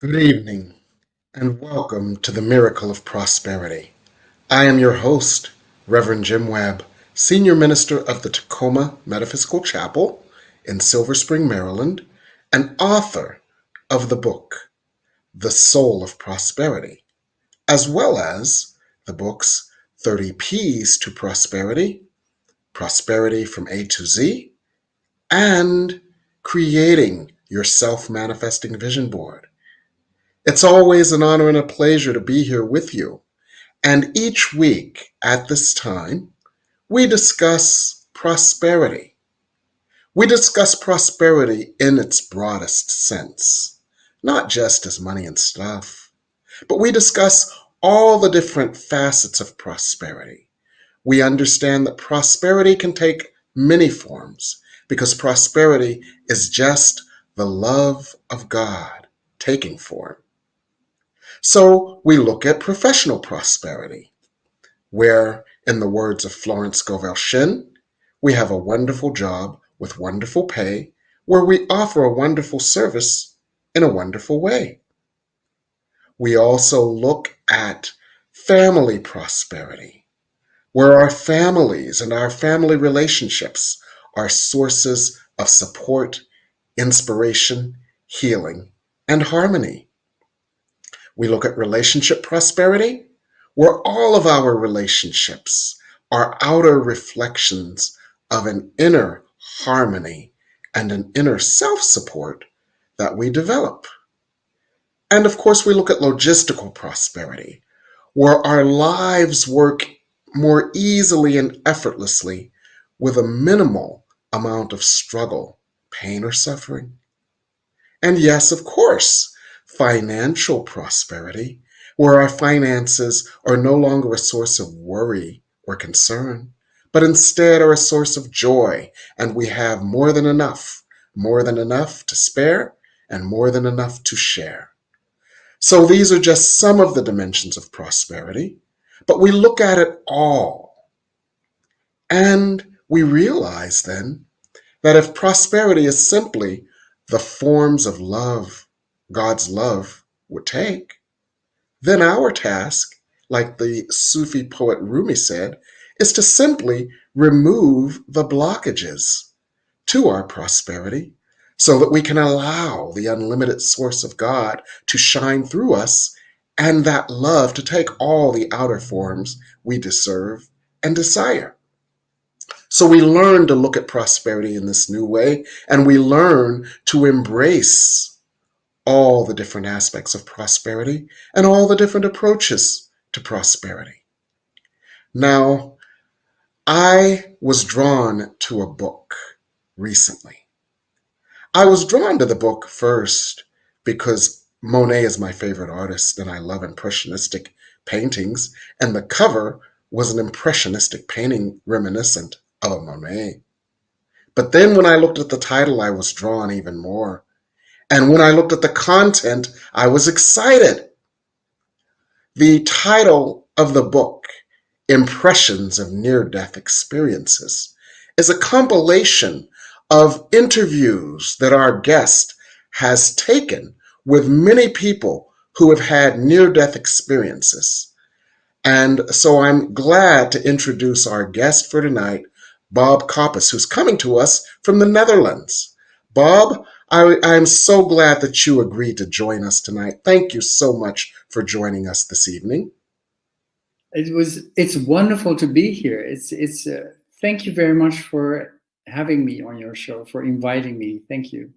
Good evening, and welcome to the Miracle of Prosperity. I am your host, Reverend Jim Webb, Senior Minister of the Tacoma Metaphysical Chapel in Silver Spring, Maryland, and author of the book, The Soul of Prosperity, as well as the books 30 P's to Prosperity, Prosperity from A to Z, and Creating Your Self-Manifesting Vision Board. It's always an honor and a pleasure to be here with you. And each week at this time, we discuss prosperity. We discuss prosperity in its broadest sense, not just as money and stuff, but we discuss all the different facets of prosperity. We understand that prosperity can take many forms because prosperity is just the love of God taking form. So we look at professional prosperity, where, in the words of Florence Scovel Shinn, we have a wonderful job with wonderful pay, where we offer a wonderful service in a wonderful way. We also look at family prosperity, where our families and our family relationships are sources of support, inspiration, healing, and harmony. We look at relationship prosperity, where all of our relationships are outer reflections of an inner harmony and an inner self-support that we develop. And of course, we look at logistical prosperity, where our lives work more easily and effortlessly with a minimal amount of struggle, pain, or suffering. And yes, of course, financial prosperity, where our finances are no longer a source of worry or concern, but instead are a source of joy, and we have more than enough to spare, and more than enough to share. So these are just some of the dimensions of prosperity, but we look at it all, and we realize then that if prosperity is simply the forms of love God's love would take, then our task, like the Sufi poet Rumi said, is to simply remove the blockages to our prosperity so that we can allow the unlimited source of God to shine through us and that love to take all the outer forms we deserve and desire. So we learn to look at prosperity in this new way, and we learn to embrace all the different aspects of prosperity and all the different approaches to prosperity. Now, I was drawn to a book recently. I was drawn to the book first because Monet is my favorite artist and I love impressionistic paintings, and the cover was an impressionistic painting reminiscent of a Monet. But then when I looked at the title, I was drawn even more. And when I looked at the content, I was excited. The title of the book, Impressions of Near-Death Experiences, is a compilation of interviews that our guest has taken with many people who have had near-death experiences. And so I'm glad to introduce our guest for tonight, Bob Koppes, who's coming to us from the Netherlands. Bob, I'm so glad that you agreed to join us tonight. Thank you so much for joining us this evening. It's wonderful to be here. Thank you very much for having me on your show, for inviting me. Thank you.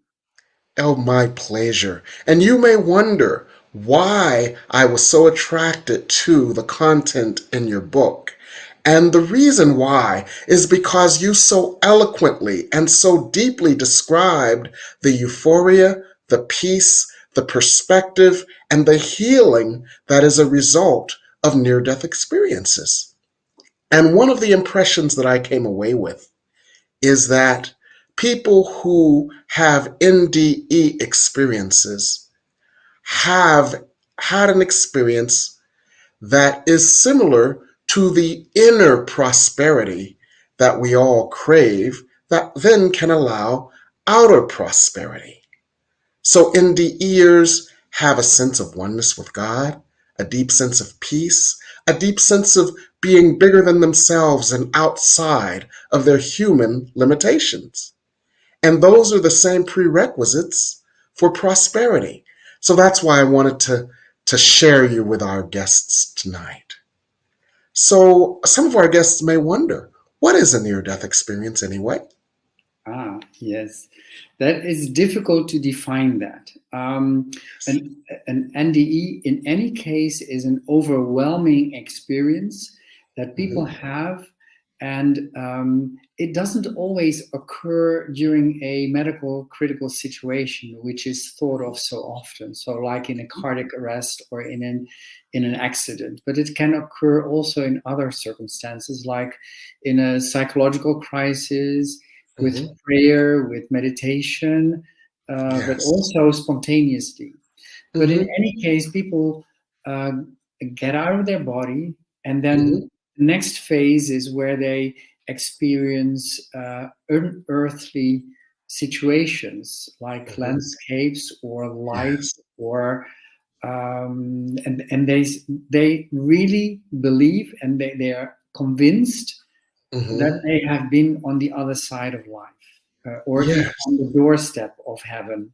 Oh, my pleasure. And you may wonder why I was so attracted to the content in your book. And the reason why is because you so eloquently and so deeply described the euphoria, the peace, the perspective, and the healing that is a result of near-death experiences. And one of the impressions that I came away with is that people who have NDE experiences have had an experience that is similar to the inner prosperity that we all crave, that then can allow outer prosperity. So NDEers have a sense of oneness with God, a deep sense of peace, a deep sense of being bigger than themselves and outside of their human limitations. And those are the same prerequisites for prosperity. So that's why I wanted to share you with our guests tonight. So some of our guests may wonder, what is a near death experience anyway? Yes, that is difficult to define that. An NDE, in any case, is an overwhelming experience that people Mm-hmm. have, and it doesn't always occur during a medical critical situation, which is thought of so often. So, like in a cardiac arrest or in an accident, but it can occur also in other circumstances, like in a psychological crisis, with Mm-hmm. prayer, with meditation, but Yes. also spontaneously. But in Mm-hmm. any case, people uh, get out of their body, and Mm-hmm. then the next phase is where they experience unearthly situations like Mm-hmm. landscapes or light, Yes. or and they really believe, and they are convinced that Mm-hmm. they have been on the other side of life, or even Yes. on the doorstep of heaven.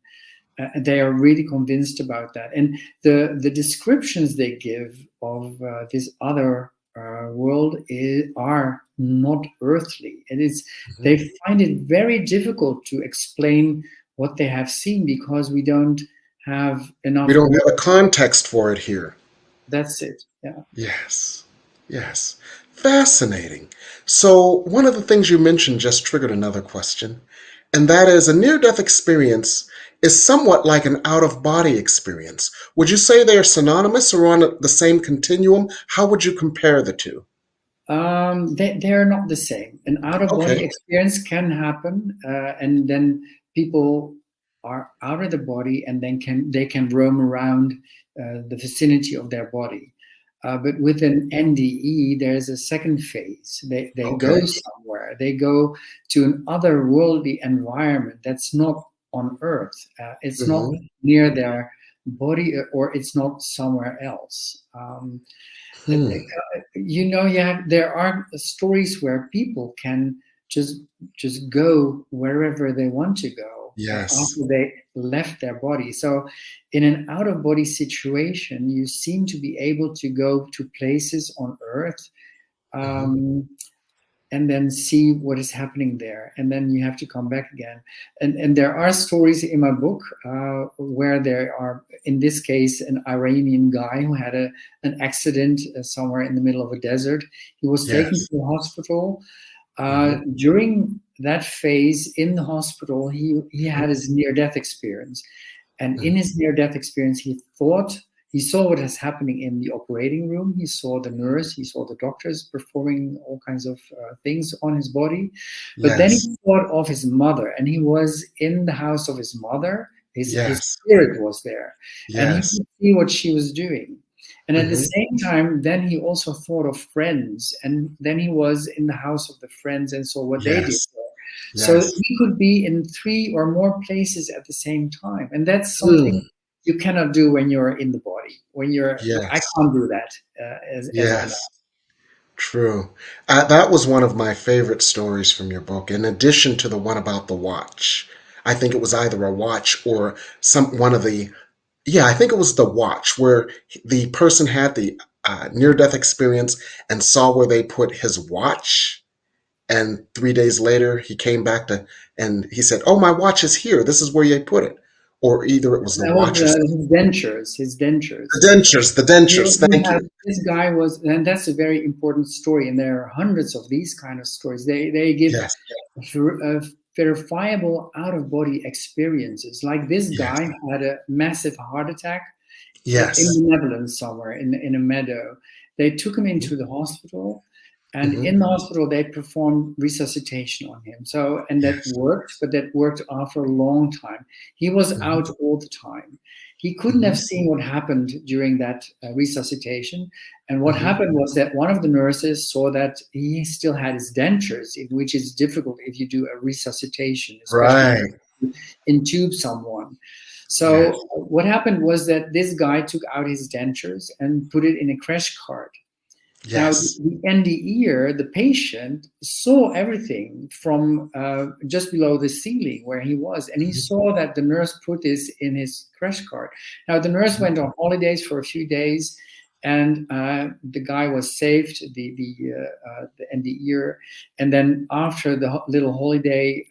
And they are really convinced about that. And the descriptions they give of this other world are not earthly. And Mm-hmm. they find it very difficult to explain what they have seen, because we don't have We enough don't have a words. context for it here. That's it. Yeah. Yes. Yes. Fascinating. So, one of the things you mentioned just triggered another question, and that is a near death experience is somewhat like an out of body experience. Would you say they are synonymous or on the same continuum? How would you compare the two? They are not the same. An out of Okay. body experience can happen, and then people are out of the body, and then they can roam around the vicinity of their body. But with an NDE, there's a second phase. They go Okay. somewhere. They go to an otherworldly environment that's not on Earth. It's not Mm-hmm. near their body, or it's not somewhere else. Hmm. There are stories where people can just go wherever they want to go Yes. after they left their body. So in an out of body situation, you seem to be able to go to places on Earth, Mm-hmm. um, and then see what is happening there, and then you have to come back again. And there are stories in my book where there are, in this case, an Iranian guy who had an accident somewhere in the middle of a desert. He was taken Yes. to a hospital. Mm-hmm. During that phase in the hospital, he had Mm-hmm. his near death experience, and in Mm-hmm. his near death experience, he saw what is happening in the operating room. He saw the nurse, he saw the doctors performing all kinds of things on his body. But then Yes. he thought of his mother, and he was in the house of his mother. His Yes. spirit was there, and he Yes. could see what she was doing. And at the Mm-hmm. same time, then he also thought of friends, and then he was in the house of the friends and saw what they did Yes. there. So Yes. he could be in three or more places at the same time, and that's something Hmm. you cannot do when you're in the body. I Yes. can't do that as of now. Yes. True. That was one of my favorite stories from your book, in addition to the one about the watch. I think it was either a watch or one of the, yeah, I think it was the watch where the person had the near-death experience and saw where they put his watch. And 3 days later, he came back and he said, "Oh, my watch is here. This is where you put it." Or either it was the That was watch or his dentures. His dentures. the dentures. The dentures. Thank you. This guy was, and that's a very important story. And there are hundreds of these kind of stories. They give Yes. verifiable out of body experiences. Like this Yes. guy had a massive heart attack in Yes. the Netherlands somewhere in a meadow. They took him into the hospital, and Hmm. in the hospital they performed resuscitation on him. So, and that Yes. worked, but that worked after a long time. He was Hmm. out all the time. He couldn't Hmm. have seen what happened during that resuscitation. And what Hmm. happened was that one of the nurses saw that he still had his dentures, which is difficult if you do a resuscitation, especially Right. intube someone. So Yes. what happened was that this guy took out his dentures and put it in a crash cart. Now, Yes. the NDEer, the patient, saw everything from just below the ceiling where he was, and he Mhm. saw that the nurse put this in his crash cart. Now, the nurse Mhm. went on holidays for a few days, and the guy was saved, the NDEer. And then after the little holiday,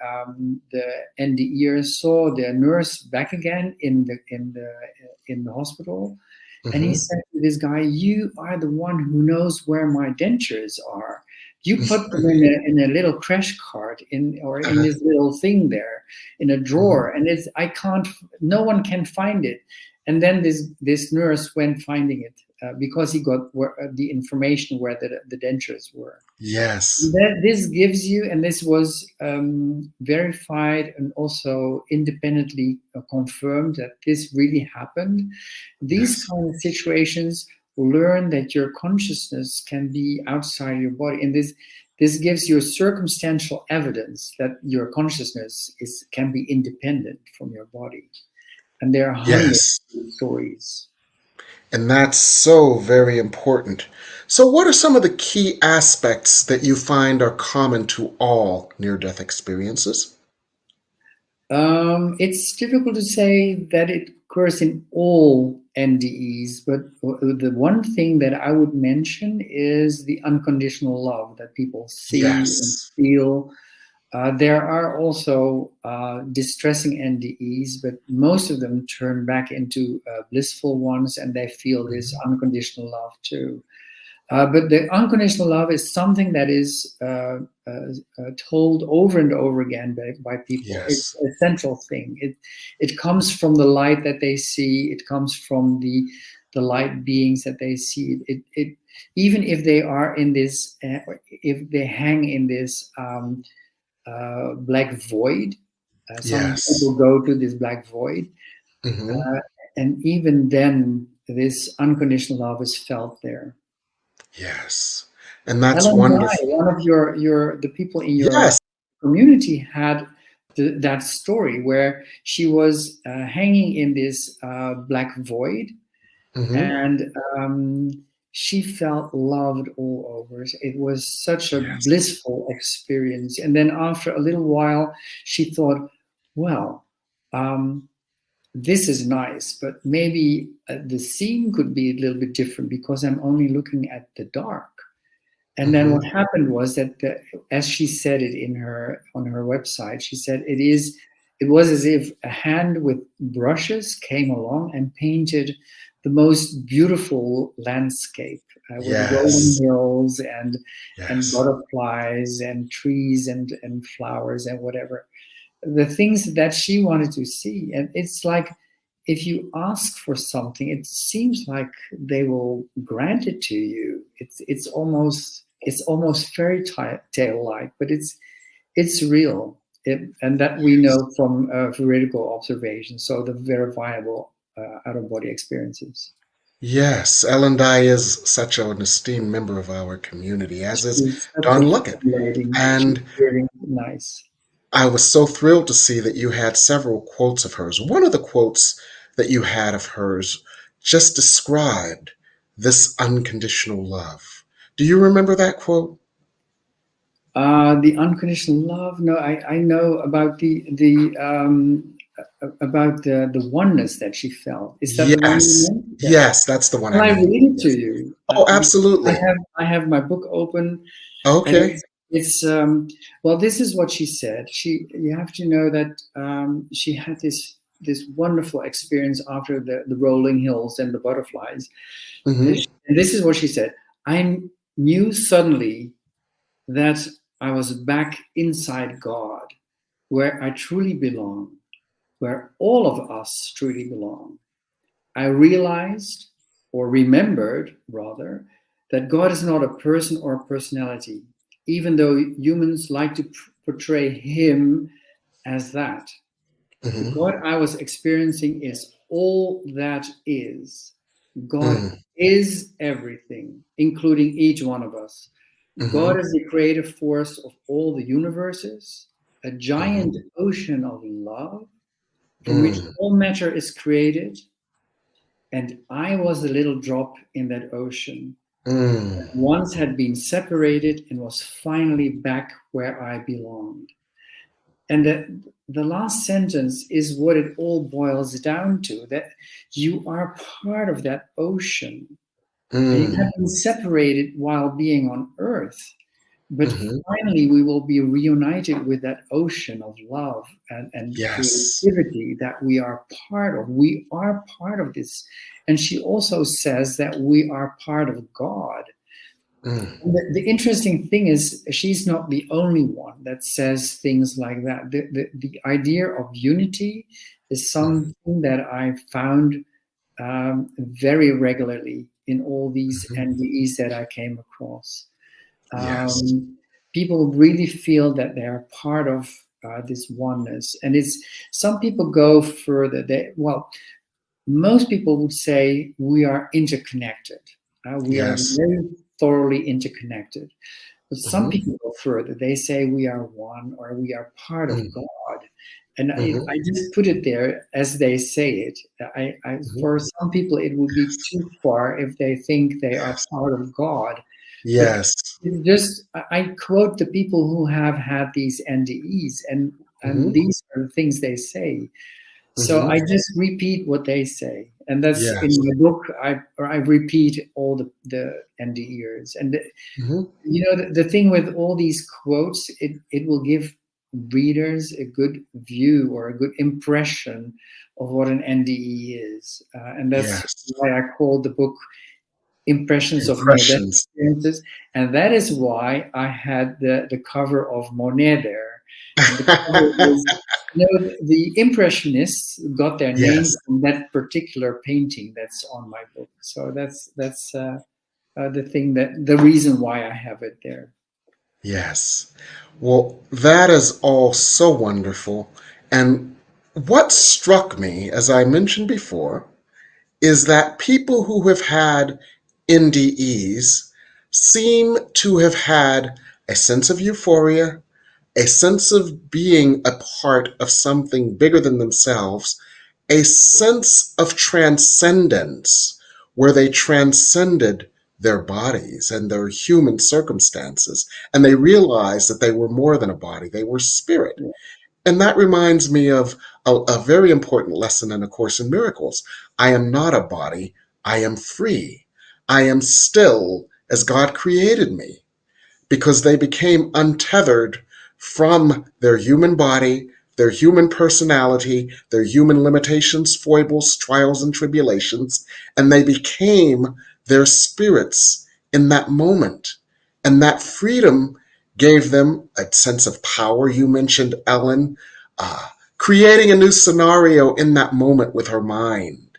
the NDEer saw the nurse back again in the hospital, and he Mhm. said to this guy, "You are the one who knows where my dentures are. You put them in a little crash cart or in Uh-huh. this little thing there in a Mhm. drawer, and I can't. No one can find it." And then this nurse went finding it because he got the information where the dentures were. Yes. That this gives you, and this was verified and also independently confirmed that this really happened. These Yes. kind of situations learn that your consciousness can be outside your body, and this gives you circumstantial evidence that your consciousness can be independent from your body. And there are hundreds Yes. of stories. And that's so very important. So, what are some of the key aspects that you find are common to all near death experiences? It's difficult to say that it occurs in all NDEs, but the one thing that I would mention is the unconditional love that people see and Yes. feel. There are also distressing NDEs, but most of them turn back into blissful ones, and they feel this Mhm. unconditional love too. But the unconditional love is something that is told over and over again by people. It's Yes. a central thing. It comes from the light that they see. It comes from the light beings that they see. It even if they are in this, if they hang in this black void. Some Yes. people go to this black void, Hmm. uh, and even then, this unconditional love is felt there. Yes. And that's Ellen Guy, wonderful. one of the people in your Yes. community, had that story where she was hanging in this black void, Hmm. and she felt loved all over. It was such a Yes. blissful experience. And then after a little while, she thought, well, um, this is nice, but maybe the scene could be a little bit different because I'm only looking at the dark. And then Hmm. what happened was that, as she said it in her on her website, she said it was as if a hand with brushes came along and painted the most beautiful landscape with rolling Yes. hills and Yes. butterflies and trees and flowers and whatever, the things that she wanted to see. And it's like, if you ask for something, it seems like they will grant it to you. It's almost fairy tale like, but it's real. And that we know from veridical observation, so the verifiable out of body experiences. Yes. Ellen Dye is such an esteemed member of our community, as is She's such a Don Luckett. fascinating. She's And really nice. I was so thrilled to see that you had several quotes of hers. One of the quotes that you had of hers just described this unconditional love. Do you remember that quote? The unconditional love. No, I know about the oneness that she felt. Is that the one you Yes. meant? Yeah. Yes, that's the one Can I I mean. read it to Yes. you? Oh, Because absolutely. I have my book open, and Okay. it's well, this is what she said. You have to know that she had this wonderful experience after the rolling hills and the butterflies. Hmm. And this is what she said. I knew suddenly that I was back inside God, where I truly belong, where all of us truly belong. I realized, or remembered rather, that God is not a person or a personality, even though humans like to portray him as that. The Hmm. God I was experiencing is all that is. God Hmm. is everything, including each one of us. God Hmm. is the creative force of all the universes, a giant Hmm. ocean of love, in which Mm. all matter is created, and I was a little drop in that ocean. Mm. Once had been separated and was finally back where I belonged. And the last sentence is what it all boils down to, that you are part of that ocean. And you Mm. have been separated while being on earth. But Mm-hmm. finally, we will be reunited with that ocean of love and Yes. creativity that we are part of. We are part of this. And she also says that we are part of God. Mm. The interesting thing is, she's not the only one that says things like that. The idea of unity is Mm. something that I found very regularly in all these Mhm. NDEs that I came across. Yes. People really feel that they are part of this oneness, and it's some people go further. Most people would say we are interconnected. We are Yes. very thoroughly interconnected. But some Mm-hmm. people go further. They say we are one, or we are part of Mm. God. And Mm-hmm. I just put it there as they say it. Mm-hmm. For some people, it would be too far if they think they are Yes. part of God. But Yes. I quote the people who have had these NDEs, and Mm-hmm. these are the things they say. So Mm-hmm. I just repeat what they say, and that's in Yes. my book. I repeat all the NDEs, and Mm-hmm. the thing with all these quotes, it will give readers a good view or a good impression of what an NDE is, and that's Yes. why I called the book Impressions of Near-Death Impressions. Experiences, and that is why I had the cover of Monet there, and the cover is, the Impressionists got their name Yes. from that particular painting that's on my book. So the reason why I have it there. Yes. Well, that is all so wonderful. And what struck me, as I mentioned before, is that people who have had NDEs seem to have had a sense of euphoria, a sense of being a part of something bigger than themselves, a sense of transcendence where they transcended their bodies and their human circumstances, and they realized that they were more than a body, they were spirit. Yeah. And that reminds me of a very important lesson in A Course in Miracles. I am not a body, I am free. I am still as God created me, because they became untethered from their human body, their human personality, their human limitations, foibles, trials, and tribulations, and they became their spirits in that moment. And that freedom gave them a sense of power. You mentioned Ellen creating a new scenario in that moment with her mind.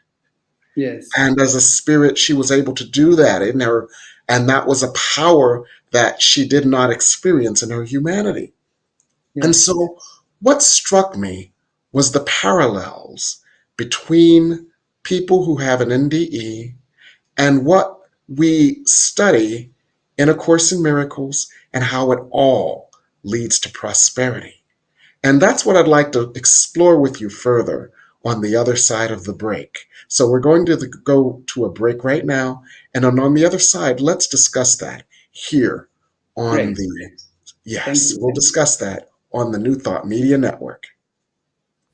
Yes. And as a spirit, she was able to do that in her, and that was a power that she did not experience in her humanity. And Yes. so, what struck me was the parallels between people who have an NDE and what we study in A Course in Miracles, and how it all leads to prosperity. And that's what I'd like to explore with you further on the other side of the break. So we're going to go to a break right now. And on the other side, let's discuss that here on Great. the, Thank yes, you. we'll discuss that on the New Thought Media Network.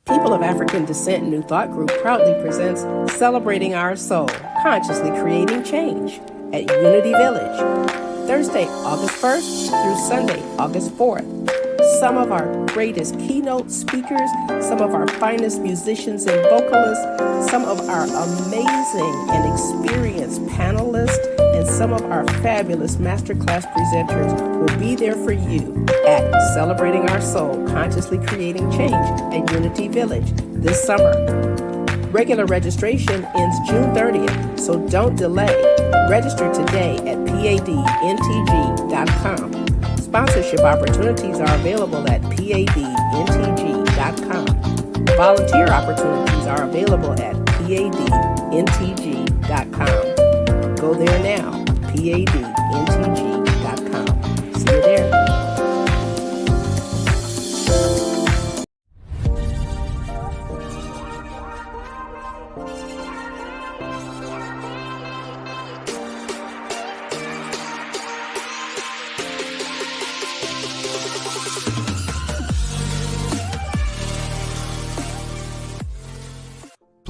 People of African Descent New Thought Group proudly presents Celebrating Our Soul, Consciously Creating Change at Unity Village, Thursday, August 1st through Sunday, August 4th. Some of our greatest keynote speakers, some of our finest musicians and vocalists, some of our amazing and experienced panelists, and some of our fabulous masterclass presenters will be there for you at Celebrating Our Soul, Consciously Creating Change at Unity Village this summer. Regular registration ends June 30th, so don't delay. Register today at padntg.com. Sponsorship opportunities are available at padntg.com. Volunteer opportunities are available at padntg.com. Go there now, padntg.com. See you there.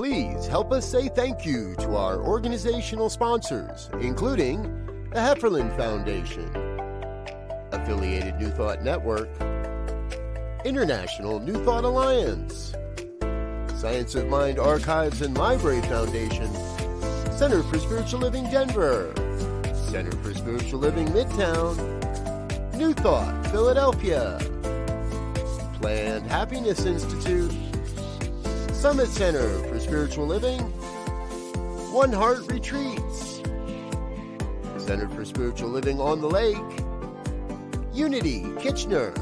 please help us say thank you to our organizational sponsors, including the Hefferland Foundation, Affiliated New Thought Network, International New Thought Alliance, Science of Mind Archives and Library Foundation, Center for Spiritual Living Denver, Center for Spiritual Living Midtown, New Thought Philadelphia, Planned Happiness Institute, Summit Center for Spiritual Living, One Heart Retreats, Center for Spiritual Living on the Lake, Unity Kitchener,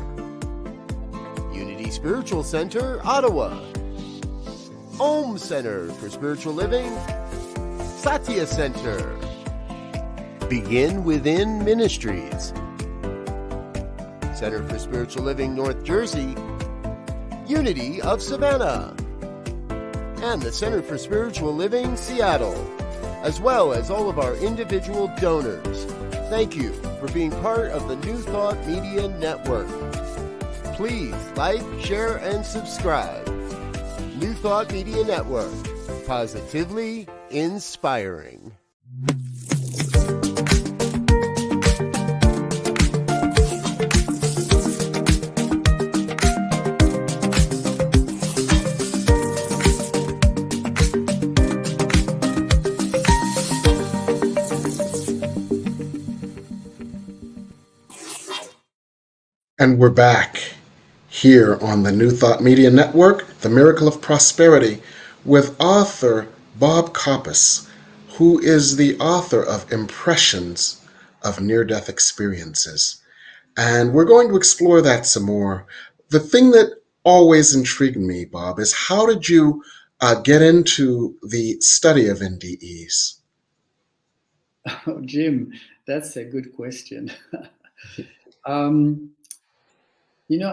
Unity Spiritual Center Ottawa, Om Center for Spiritual Living, Satya Center, Begin Within Ministries, Center for Spiritual Living North Jersey, Unity of Savannah, and the Center for Spiritual Living Seattle, as well as all of our individual donors. Thank you for being part of the New Thought Media Network. Please like, share, and subscribe. New Thought Media Network, positively inspiring. And we're back here on the New Thought Media Network, The Miracle of Prosperity, with author Bob Koppes, who is the author of Impressions of Near-Death Experiences. And we're going to explore that some more. The thing that always intrigued me, Bob, is how did you get into the study of NDEs? Oh, Jim, that's a good question.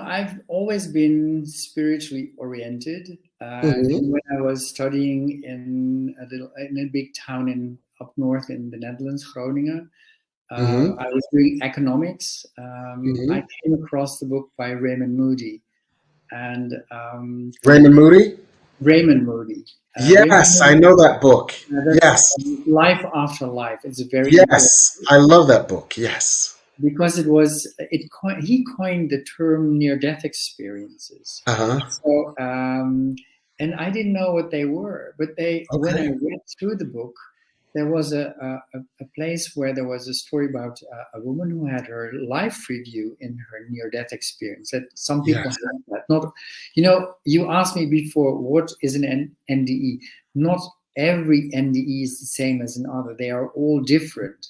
I've always been spiritually oriented. Even when I was studying in a big town up north in the Netherlands, Groningen, I was doing economics. I came across the book by Raymond Moody. And Raymond Moody? Raymond Moody. Yes, I know that book. Yes. Life After Life. It's a very Yes, I love that book. Yes. Because he coined the term near-death experiences. So, and I didn't know what they were, but when I read through the book, there was a place where there was a story about a woman who had her life review in her near-death experience. That some people have that. Not, you asked me before, what is an NDE? Not every NDE is the same as another. They are all different.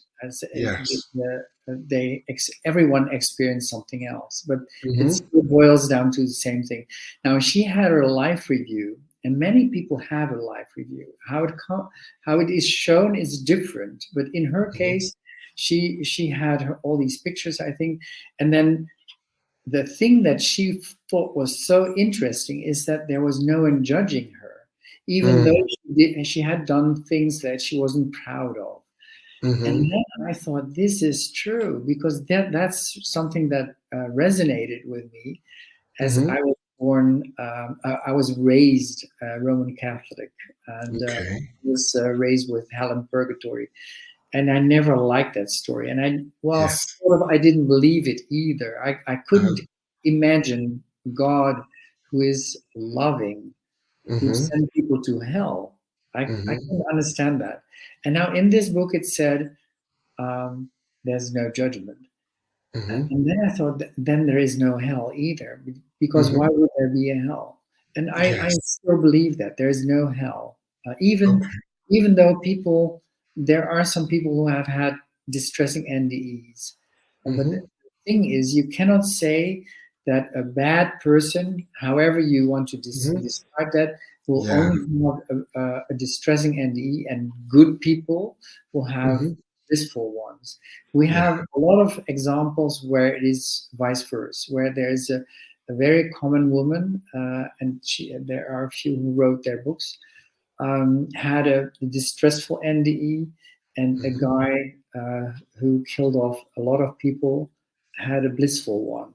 Everyone experienced something else, but it still boils down to the same thing. Now, she had her life review, and many people have a life review. How it is shown is different, but in her case, she had all these pictures, I think, and then the thing that she thought was so interesting is that there was no one judging her, even though she had done things that she wasn't proud of. And then I thought, this is true, because that's something that resonated with me, as I was born. I was raised Roman Catholic, and was raised with hell and purgatory, and I never liked that story. And I didn't believe it either. I couldn't imagine God, who is loving, who sent people to hell. I couldn't understand that. And now in this book it said, there's no judgment. And then I thought, then there is no hell either, because why would there be a hell? And I still believe that there is no hell. Even though there are some people who have had distressing NDEs. But the thing is, you cannot say that a bad person, however you want to describe that, will only have a distressing NDE, and good people will have blissful ones. We have a lot of examples where it is vice versa, where there's a very common woman, and there are a few who wrote their books, had a distressful NDE, and a guy who killed off a lot of people had a blissful one.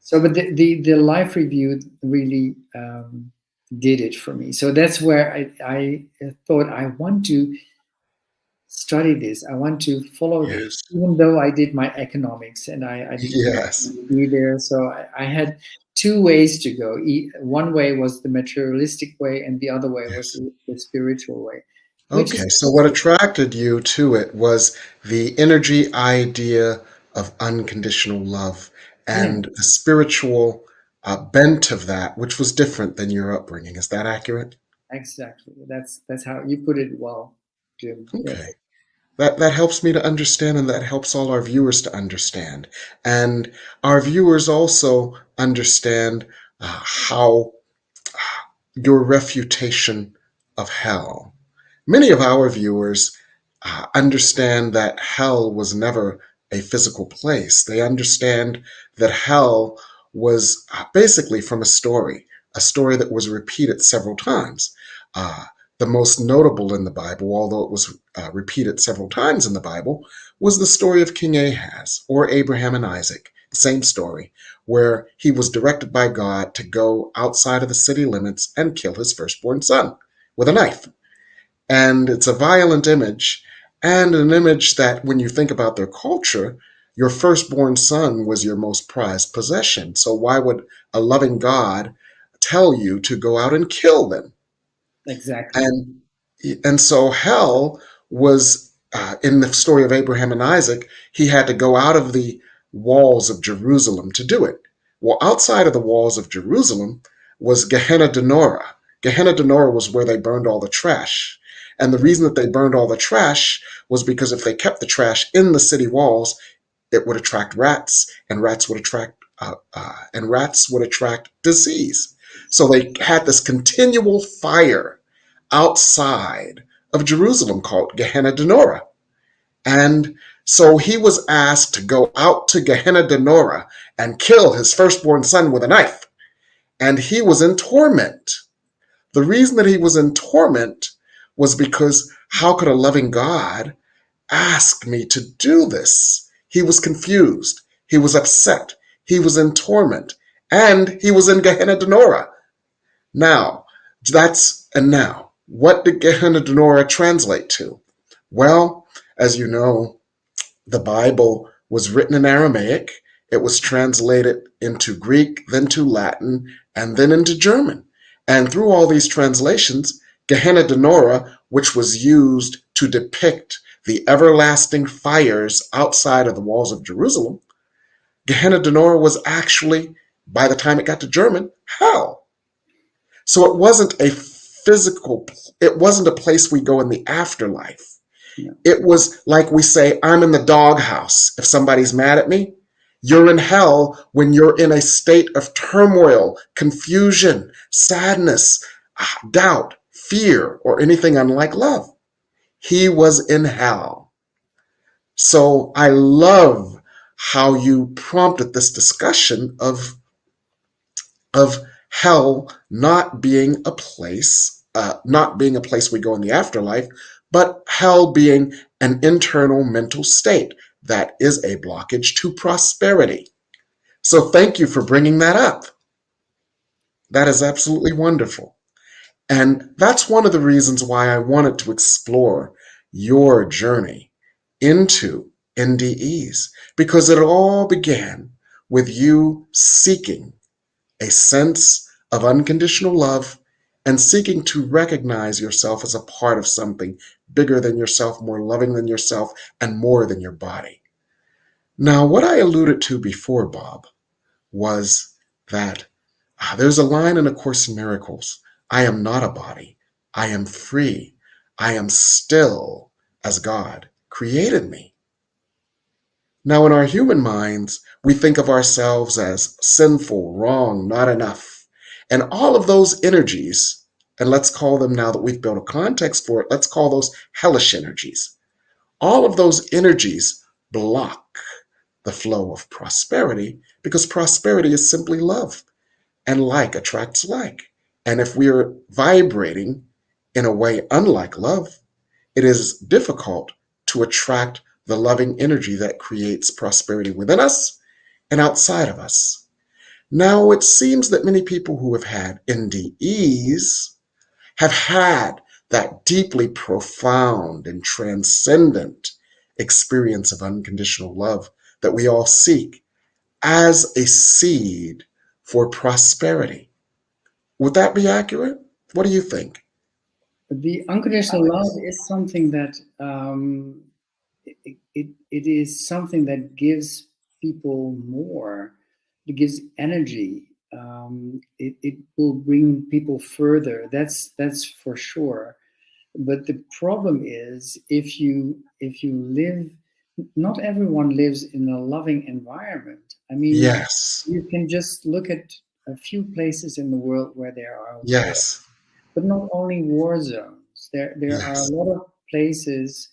So, but the life review really did it for me. So that's where I thought I want to study this. I want to follow this, Yes. even though I did my economics and I did Yes. be there. So I had two ways to go. One way was the materialistic way, and the other way was Yes. the spiritual way, which is Okay, so what attracted you to it was the energy idea of unconditional love yeah, and the spiritual bent of that, which was different than your upbringing. Is that accurate? exactly. That's how you put it well, Jim. Okay. Yes, That helps me to understand, and that helps all our viewers to understand. And our viewers also understand how your refutation of hell. Many of our viewers understand that hell was never a physical place. They understand that hell was basically from a story that was repeated several times. Uh, the most notable in the Bible, although it was repeated several times in the Bible, was the story of King Ahaz, or Abraham and Isaac, the same story, where he was directed by God to go outside of the city limits and kill his firstborn son with a knife. And it's a violent image, and an image that, when you think about their culture, your firstborn son was your most prized possession. So why would a loving God tell you to go out and kill them? exactly. And so hell was in the story of Abraham and Isaac. He had to go out of the walls of Jerusalem to do it. Well, outside of the walls of Jerusalem was Gehenna Denora. Gehenna Denora was where they burned all the trash. And the reason that they burned all the trash was because if they kept the trash in the city walls, it would attract rats, and rats would attract disease. So they had this continual fire outside of Jerusalem called Gehenna Denora. And so he was asked to go out to Gehenna Denora and kill his firstborn son with a knife. And he was in torment. The reason that he was in torment was because how could a loving God ask me to do this? He was confused. He was upset. He was in torment. And he was in Gehenna Denora. Now, what did Gehenna Denora translate to? Well, as you know, the Bible was written in Aramaic. It was translated into Greek, then to Latin, and then into German. And through all these translations, Gehenna Denora, which was used to depict the everlasting fires outside of the walls of Jerusalem, Gehenna Denora was actually, by the time it got to German, hell. So it wasn't a place we go in the afterlife. Yeah. It was like we say, I'm in the doghouse if somebody's mad at me. You're in hell when you're in a state of turmoil, confusion, sadness, doubt, fear, or anything unlike love. He was in hell. So I love how you prompted this discussion of hell not being a place we go in the afterlife, but hell being an internal mental state that is a blockage to prosperity. So thank you for bringing that up. That is absolutely wonderful. And that's one of the reasons why I wanted to explore your journey into NDEs, because it all began with you seeking a sense of unconditional love and seeking to recognize yourself as a part of something bigger than yourself, more loving than yourself, and more than your body. Now, what I alluded to before, Bob, was that there's a line in A Course in Miracles: I am not a body. I am free. I am still as God created me. Now, in our human minds, we think of ourselves as sinful, wrong, not enough. And all of those energies, and let's call them, now that we've built a context for it, let's call those hellish energies. All of those energies block the flow of prosperity, because prosperity is simply love, and like attracts like. And if we are vibrating in a way unlike love, it is difficult to attract the loving energy that creates prosperity within us and outside of us. Now, it seems that many people who have had NDEs have had that deeply profound and transcendent experience of unconditional love that we all seek as a seed for prosperity. Would that be accurate? What do you think? The unconditional love is something that it is something that gives people more. It gives energy. It will bring people further. That's for sure. But the problem is if you live, not everyone lives in a loving environment. I mean, Yes, you can just look at a few places in the world where there are wars, yes, but not only war zones. There are a yes, lot of places,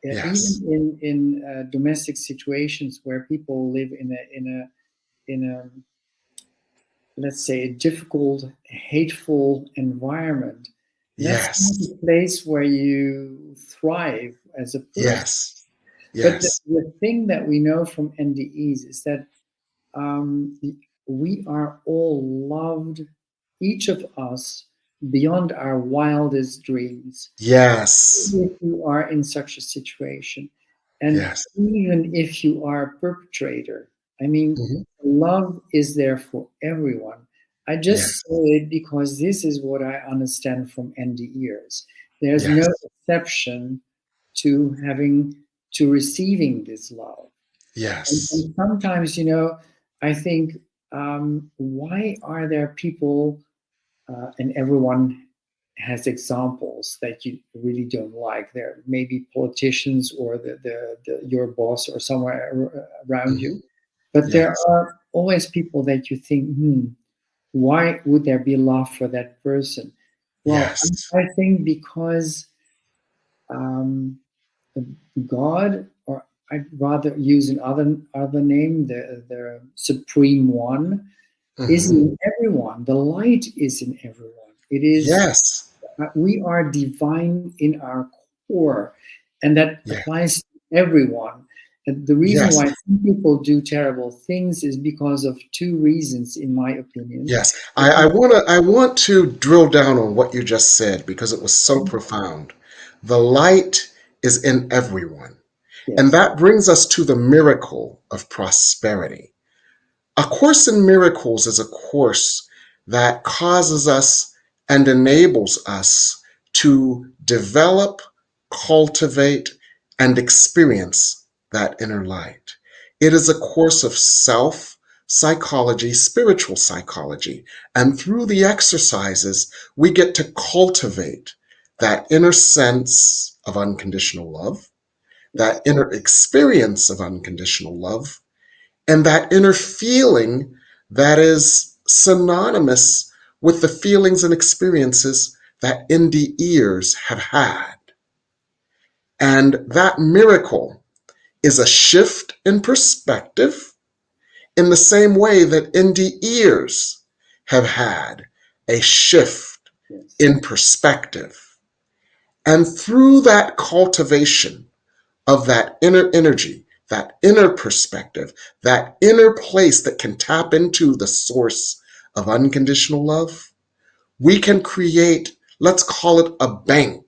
even yes, in domestic situations where people live in a let's say a difficult, hateful environment. That's not yes, a place where you thrive as a person. yes, But yes, the thing that we know from NDEs is that um, we are all loved, each of us, beyond our wildest dreams. yes, If you are in such a situation, and yes, even if you are a perpetrator, I mean, mhm, love is there for everyone. I yes, just say it because this is what I understand from NDEers. There's no yes, exception to having to receiving this love. yes, And sometimes, I think, why are there people, and everyone has examples that you really don't like. There may be politicians or your boss or somewhere around mhm, you, but there yes, are always people that you think, why would there be love for that person? Well, yes, I think because um, God, or I'd rather use other name, the Supreme One, is mhm, in everyone. The light is in everyone. It is yes, we are divine in our core, and that yes, applies to everyone. And the reason yes, why some people do terrible things is because of two reasons, in my opinion. yes. I want to drill down on what you just said because it was so profound. The light is in everyone. And Yes, that brings us to the miracle of prosperity. A Course in Miracles is a course that causes us and enables us to develop, cultivate, and experience that inner light. It is a course of self psychology, spiritual psychology, and through the exercises, we get to cultivate that inner sense of unconditional love, yes, that inner experience of unconditional love, and that inner feeling that is synonymous with the feelings and experiences that indie ears have had. And that miracle is a shift in perspective in the same way that indie ears have had a shift yes, in perspective. And through that cultivation of that inner energy, that inner perspective, that inner place that can tap into the source of unconditional love, we can create, let's call it a bank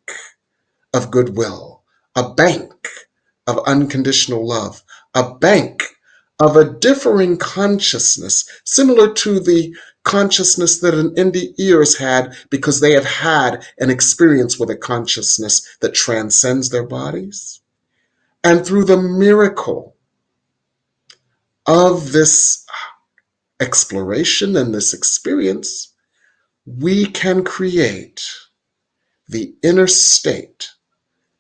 of goodwill, a bank of unconditional love, a bank of a differing consciousness, similar to the consciousness that an indie ears had because they have had an experience with a consciousness that transcends their bodies. And through the miracle of this exploration and this experience, we can create the inner state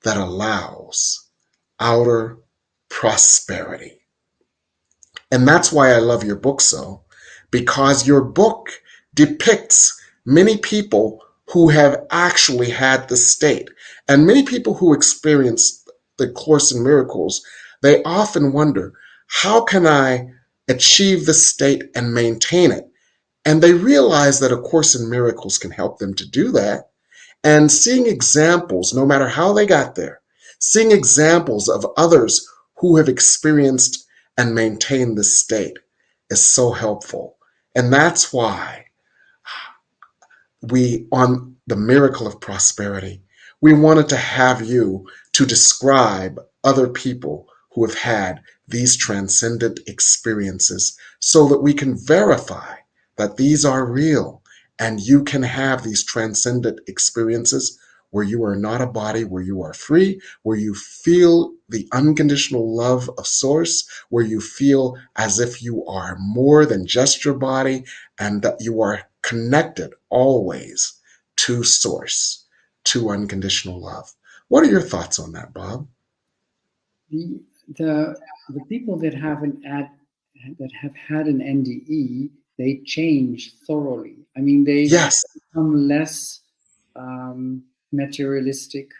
that allows outer prosperity. And that's why I love your book so, because your book depicts many people who have actually had this state. And many people who experience the Course in Miracles, they often wonder, how can I achieve this state and maintain it? And they realize that A Course in Miracles can help them to do that. And seeing examples, no matter how they got there, seeing examples of others who have experienced and maintained this state is so helpful. And that's why on the miracle of prosperity, we wanted to have you to describe other people who have had these transcendent experiences so that we can verify that these are real and you can have these transcendent experiences where you are not a body, where you are free, where you feel the unconditional love of Source, where you feel as if you are more than just your body and that you are connected always to Source, to unconditional love. What are your thoughts on that, Bob? The the people that have that have had an NDE, they change thoroughly. I mean, they Yes, become less materialistic.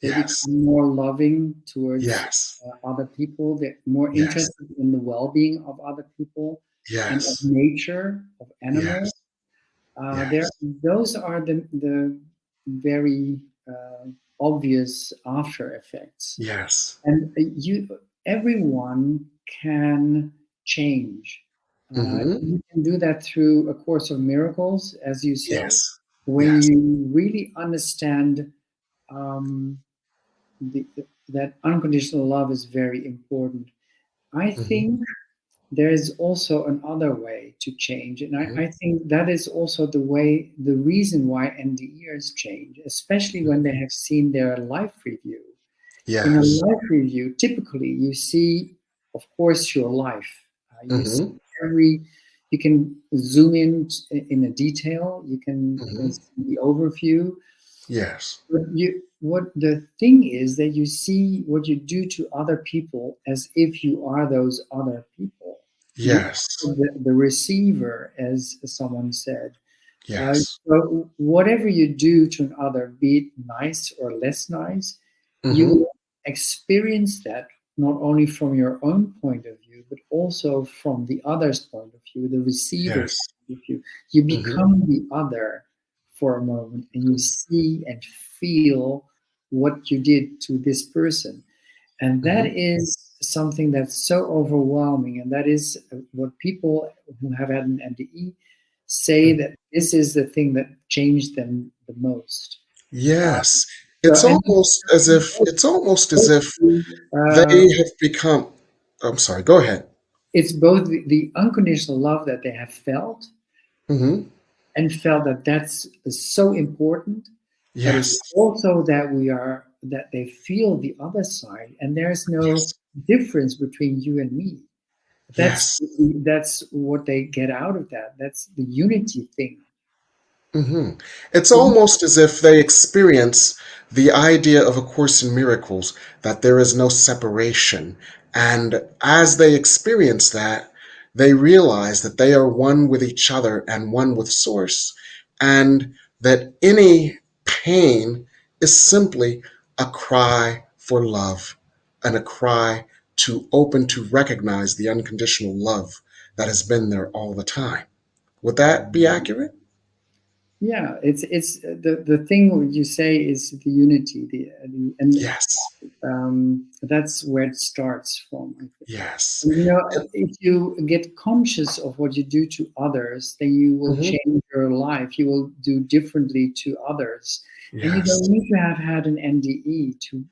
They yes, become more loving towards yes, other people. They're more yes, interested in the well-being of other people and of yes, nature, of animals. yes, There, yes, those are the very obvious after effects. yes. And everyone can change. Mm-hmm. You can do that through A Course of Miracles, as you say, Yes, when yes. you really understand um, the, that unconditional love is very important. I Mm-hmm. think there is also another way to change, and Mm-hmm. I think that is also the reason why NDEers change, especially when they have seen their life review. In a Yes. life review, typically you see, of course, your life. You see Mm-hmm. every, you can zoom in a detail. You can Mm-hmm. see the overview. Yes. But what the thing is that you see what you do to other people as if you are those other people. You Yes. are the receiver, as someone said. Yes. So whatever you do to another, be it nice or less nice, you Mm-hmm. will experience that not only from your own point of view, but also from the other's point of view, the receiver's Yes. point of view. You Mm-hmm. become the other for a moment and you see and feel what you did to this person. And that Mm-hmm. is something that's so overwhelming. And that is what people who have had an NDE say, that this is the thing that changed them the most. Yes. So, It's and almost as if uh, they have become, I'm sorry, go ahead. it's both the unconditional love that they have felt Mm-hmm. and felt that that's so important, but it's Yes. also that they feel the other side, and there's no Yes. difference between you and me. Yes. That's what they get out of that. That's the unity thing. Mm-hmm. It's almost as if they experience the idea of A Course in Miracles, that there is no separation. And as they experience that, they realize that they are one with each other and one with Source, and that any pain is simply a cry for love and a cry to open to recognize the unconditional love that has been there all the time. Would that be accurate? Yeah, it's the thing you say is the unity, and Yes, that's where it starts from. I think. yes, And, if you get conscious of what you do to others, then you will hmm change your life. You will do differently to others, and you yes, don't need to have had an NDE to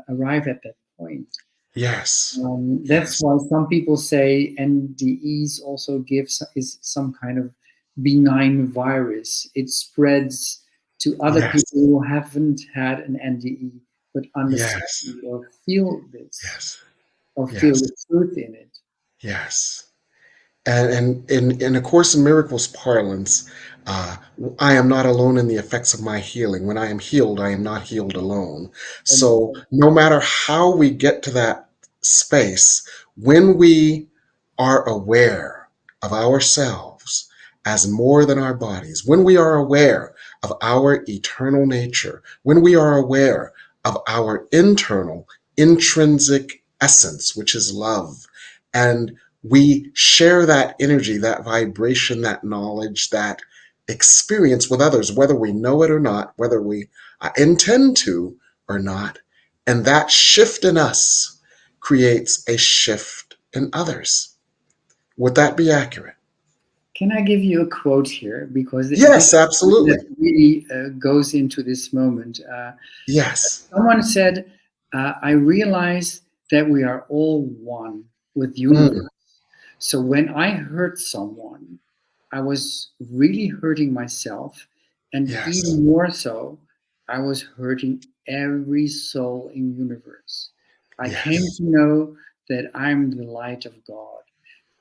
arrive at that point. yes, That's yes, why some people say NDEs also is some kind of benign virus. It spreads to other yes, people who haven't had an NDE but yes, understand or feel this yes, or feel yes, the truth in it. yes. And in A Course in Miracles parlance, uh, I am not alone in the effects of my healing. When I am healed, I am not healed alone. And So no matter how we get to that space, when we are aware of ourselves as more than our bodies, when we are aware of our eternal nature, when we are aware of our internal, intrinsic essence, which is love, and we share that energy, that vibration, that knowledge, that experience with others, whether we know it or not, whether we intend to or not. And that shift in us creates a shift in others. Would that be accurate? Can I give you a quote here? Because this Yes, is something absolutely. that really goes into this moment. Yes. Someone said, I realize that we are all one with the Mm, universe. So when I hurt someone, I was really hurting myself. And yes. even more so, I was hurting every soul in the universe. I came Yes. to know that I'm the light of God.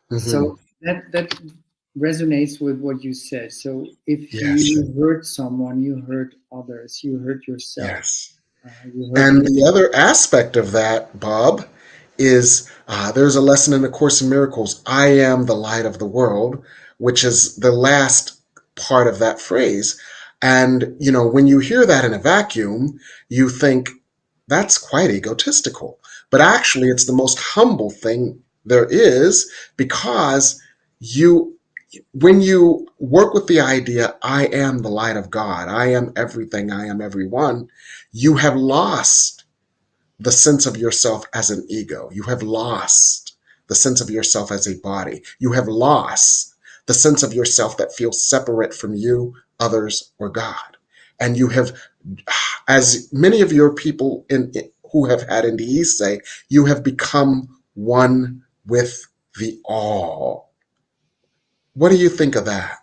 Hmm. So that resonates with what you said. So if Yes. you hurt someone, you hurt others, you hurt yourself, Yes. you hurt And the the other aspect of that, Bob, is there's a lesson in the Course in Miracles, I am the light of the world, which is the last part of that phrase. And, when you hear that in a vacuum, you think that's quite egotistical. But actually, it's the most humble thing there is, because you when you work with the idea, I am the light of God, I am everything, I am everyone, you have lost the sense of yourself as an ego. You have lost the sense of yourself as a body. You have lost the sense of yourself that feels separate from you, others, or God. And you have, as many of your people who have had NDEs say, you have become one with the all. What do you think of that?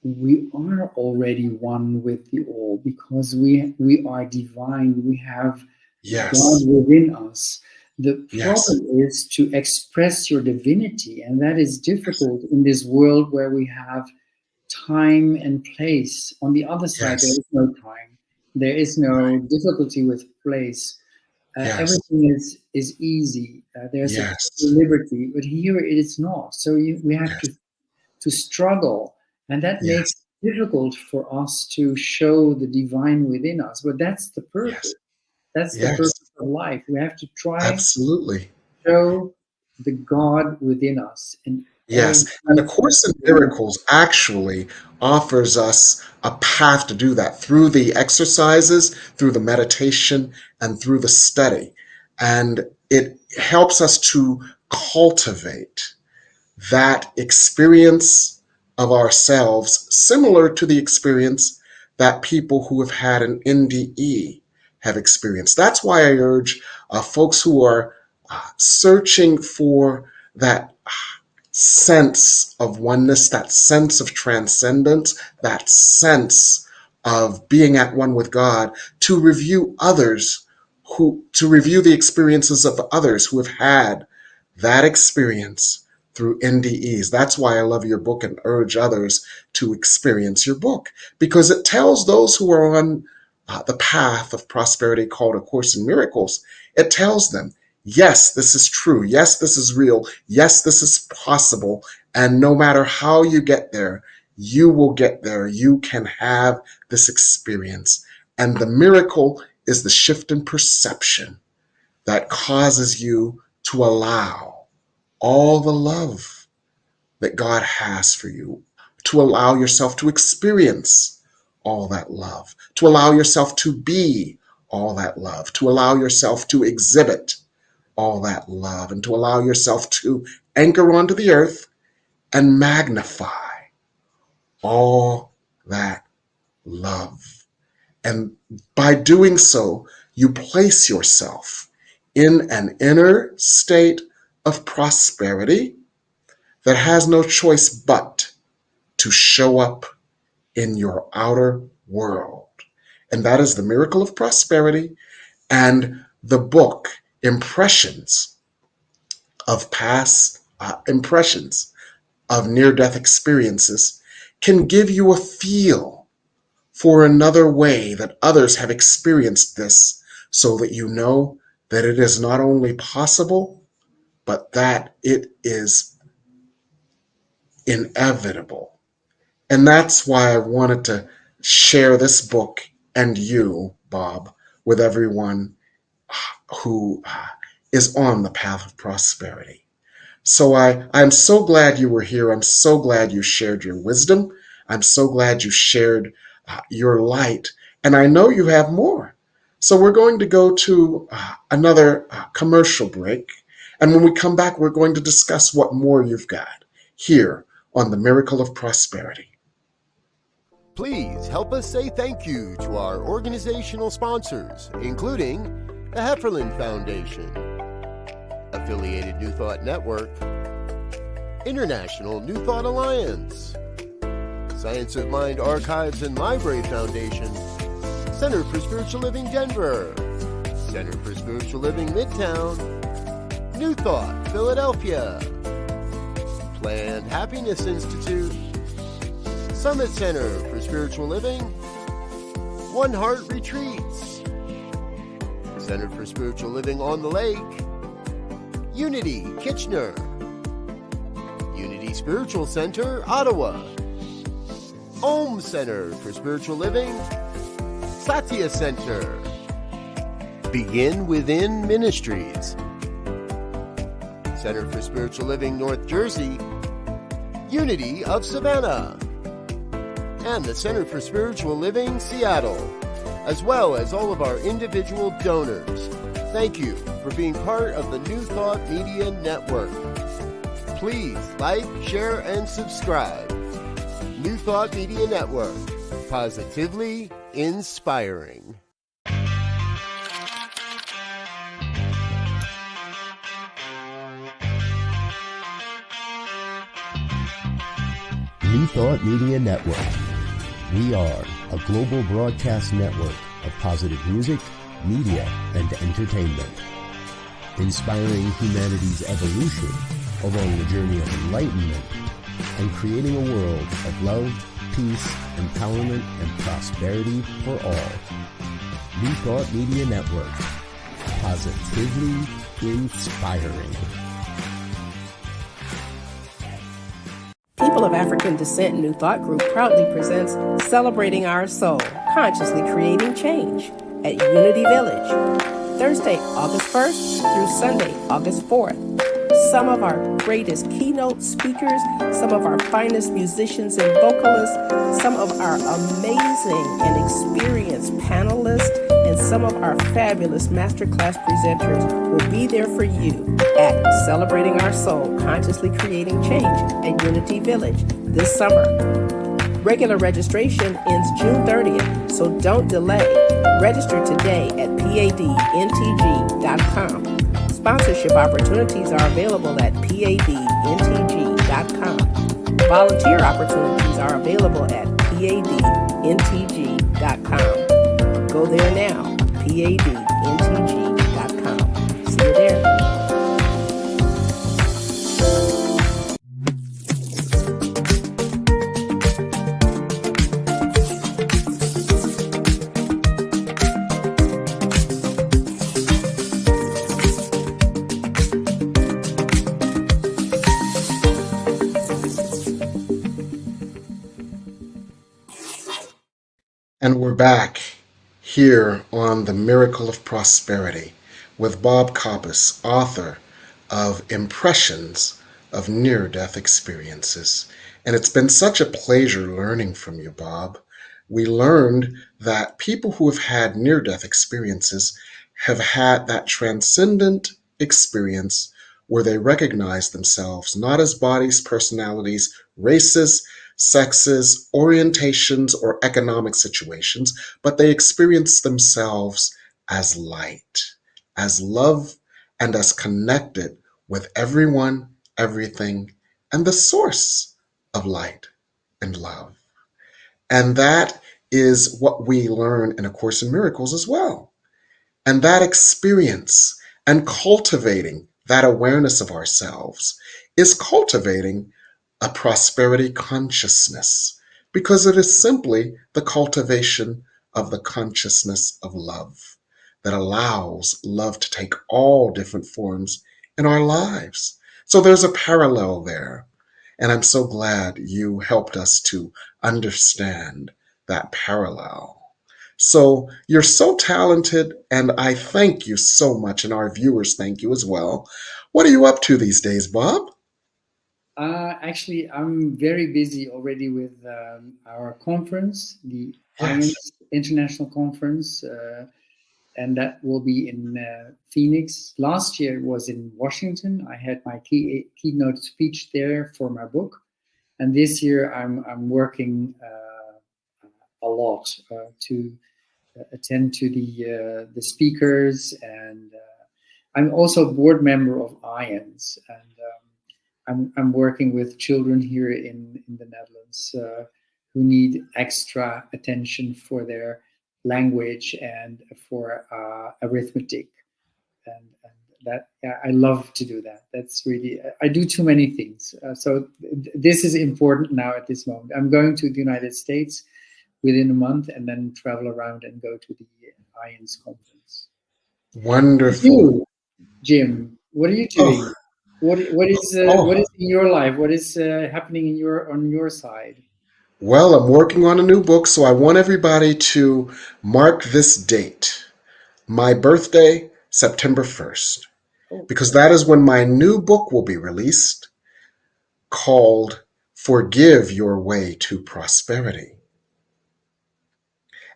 we are already one with the all because we are divine. We have God Yes, within us. The yes, problem is to express your divinity, and that is difficult in this world where we have time and place. On the other side, there yes, is no time. There is no difficulty with place. yes, Everything is easy. There's a total yes, liberty, but here it is not. So we have yes, to struggle, and that makes yes, it difficult for us to show the divine within us. But that's the purpose. yes, That's the yes, purpose of life. We have to try to absolutely. show the God within us in Yes, every and A Course in moment. Miracles actually offers us a path to do that through the exercises, through the meditation, and through the study. And it helps us to cultivate that experience of ourselves similar to the experience that people who have had an NDE have experienced. That's why I urge folks who are searching for that sense of oneness, that sense of transcendence, that sense of being at one with God, to review to review the experiences of others who have had that experience through NDEs. That's why I love your book and urge others to experience your book, because it tells those who are on the path of prosperity called A Course in Miracles, it tells them, yes, this is true. Yes, this is real. Yes, this is possible. And no matter how you get there, you will get there. You can have this experience. And the miracle is the shift in perception that causes you to allow all the love that God has for you, to allow yourself to experience all that love, to allow yourself to be all that love, to allow yourself to exhibit all that love, and to allow yourself to anchor onto the earth and magnify all that love. And by doing so, you place yourself in an inner state of prosperity that has no choice but to show up in your outer world. And that is the miracle of prosperity. And the book, Impressions of Past Impressions of Near-Death Experiences, can give you a feel for another way that others have experienced this, so that you know that it is not only possible, but that it is inevitable. And that's why I wanted to share this book and you, Bob, with everyone who is on the path of prosperity. So I'm so glad you were here. I'm so glad you shared your wisdom. I'm so glad you shared your light. And I know you have more. So we're going to go to another commercial break. And when we come back, we're going to discuss what more you've got here on the miracle of prosperity. Please help us say thank you to our organizational sponsors, including the Hefferland Foundation, Affiliated New Thought Network, International New Thought Alliance, Science of Mind Archives and Library Foundation, Center for Spiritual Living Denver, Center for Spiritual Living Midtown, New Thought Philadelphia, Planned Happiness Institute, Summit Center for Spiritual Living, One Heart Retreats, Center for Spiritual Living on the Lake, Unity Kitchener, Unity Spiritual Center Ottawa, Om Center for Spiritual Living, Satya Center, Begin Within Ministries, Center for Spiritual Living North Jersey, Unity of Savannah, and the Center for Spiritual Living Seattle, as well as all of our individual donors. Thank you for being part of the New Thought Media Network. Please like, share, and subscribe. New Thought Media Network, positively inspiring. New Thought Media Network. We are a global broadcast network of positive music, media, and entertainment, inspiring humanity's evolution along the journey of enlightenment and creating a world of love, peace, empowerment, and prosperity for all. New Thought Media Network, positively inspiring. People of African Descent New Thought Group proudly presents Celebrating Our Soul, Consciously Creating Change at Unity Village, Thursday, August 1st through Sunday, August 4th. Some of our greatest keynote speakers, some of our finest musicians and vocalists, some of our amazing and experienced panelists, and some of our fabulous masterclass presenters will be there for you at Celebrating Our Soul, Consciously Creating Change at Unity Village this summer. Regular registration ends June 30th, so don't delay. Register today at padntg.com. Sponsorship opportunities are available at padntg.com. Volunteer opportunities are available at padntg.com. Go there now, padntg.com. See you there. And we're back here on The Miracle of Prosperity with Bob Coppice, author of Impressions of Near-Death Experiences. And it's been such a pleasure learning from you, Bob. We learned that people who have had near-death experiences have had that transcendent experience where they recognize themselves not as bodies, personalities, races, sexes, orientations, or economic situations, but they experience themselves as light, as love, and as connected with everyone, everything, and the source of light and love. And that is what we learn in A Course in Miracles as well. And that experience and cultivating that awareness of ourselves is cultivating a prosperity consciousness, because it is simply the cultivation of the consciousness of love that allows love to take all different forms in our lives. So there's a parallel there. And I'm so glad you helped us to understand that parallel. So you're so talented, and I thank you so much, and our viewers thank you as well. What are you up to these days, Bob? Actually, I'm very busy already with our conference, the Yes. International Conference, and that will be in Phoenix. Last year it was in Washington. I had my keynote speech there for my book. And this year I'm working a lot to attend to the speakers, and I'm also a board member of IONS, and I'm working with children here in the Netherlands who need extra attention for their language and for arithmetic, and that, yeah, I love to do that. That's really, I do too many things. So this is important now at this moment. I'm going to the United States within a month, and then travel around and go to the IONS conference. Wonderful. You, Jim, what are you doing? Oh, What oh. is in your life? What is happening on your side? Well, I'm working on a new book, so I want everybody to mark this date. My birthday, September 1st, Oh, because that is when my new book will be released, called Forgive Your Way to Prosperity.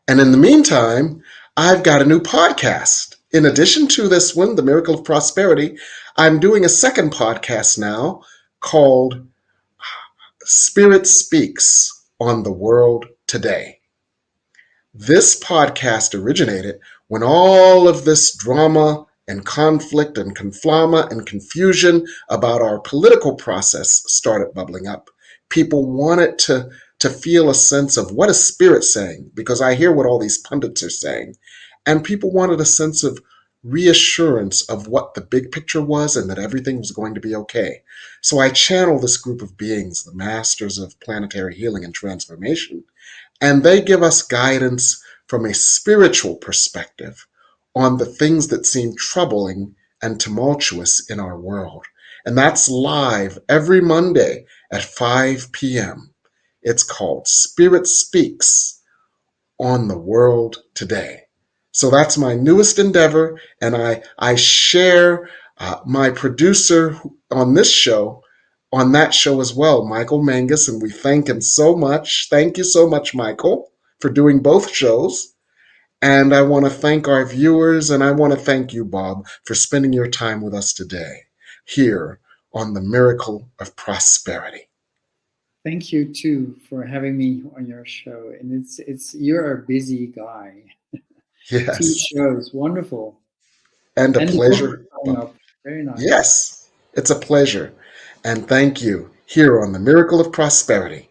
And in the meantime, I've got a new podcast. In addition to this one, The Miracle of Prosperity, I'm doing a second podcast now called Spirit Speaks on the World Today. This podcast originated when all of this drama and conflict and conflama and confusion about our political process started bubbling up. People wanted to feel a sense of what is spirit saying, because I hear what all these pundits are saying. And people wanted a sense of reassurance of what the big picture was and that everything was going to be okay. So I channel this group of beings, the masters of planetary healing and transformation, and they give us guidance from a spiritual perspective on the things that seem troubling and tumultuous in our world. And that's live every Monday at 5 p.m. It's called Spirit Speaks on the World Today. So that's my newest endeavor, and I share my producer on this show, on that show as well, Michael Mangus, and we thank him so much. Thank you so much, Michael, for doing both shows. And I want to thank our viewers, and I want to thank you, Bob, for spending your time with us today here on The Miracle of Prosperity. thank you too for having me on your show. And it's you're a busy guy. 2 Yes, shows, wonderful. and a And the book is pleasure, coming Bob. up, very nice. Yes, it's a pleasure. And thank you here on The Miracle of Prosperity.